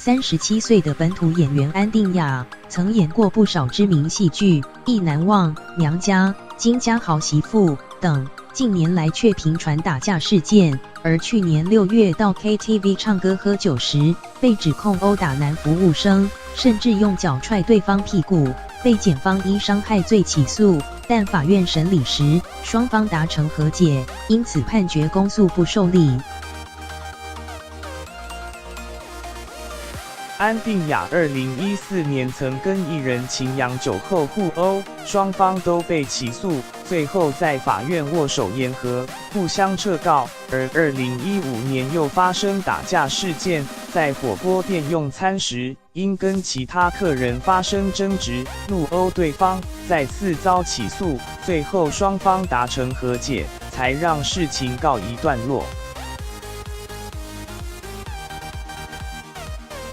37岁的本土演员安定雅，曾演过不少知名戏剧，《意难忘》、《娘家》、《金家好媳妇》等。近年来却频传打架事件，而去年6月到 KTV 唱歌喝酒时，被指控殴打男服务生，甚至用脚踹对方屁股，被检方依伤害罪起诉，但法院审理时，双方达成和解，因此判决公诉不受理。安定雅2014年曾跟艺人秦阳酒后互殴，双方都被起诉，最后在法院握手言和，互相撤告。而2015年又发生打架事件，在火锅店用餐时，因跟其他客人发生争执，怒殴对方，再次遭起诉，最后双方达成和解，才让事情告一段落。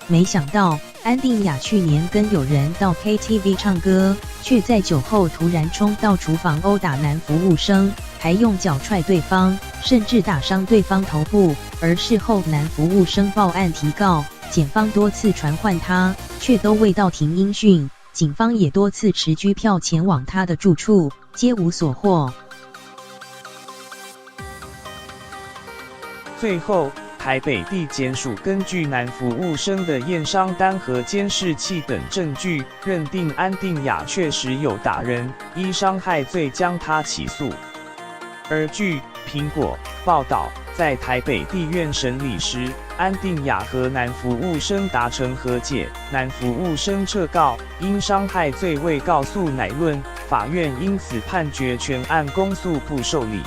没想到安定雅去年跟友人到 KTV 唱歌，却在酒后突然冲到厨房殴打男服务生，还用脚踹对方，甚至打伤对方头部。而事后男服务生报案提告，检方多次传唤他，却都未到庭音讯，警方也多次持拘票前往他的住处，皆无所获。最后台北地检署根据男服务生的验伤单和监视器等证据，认定安定雅确实有打人，依伤害罪将他起诉。而据苹果报道，在台北地院审理时，安定雅和男服务生达成和解，男服务生撤告，因伤害罪未告诉乃论，法院因此判决全案公诉不受理。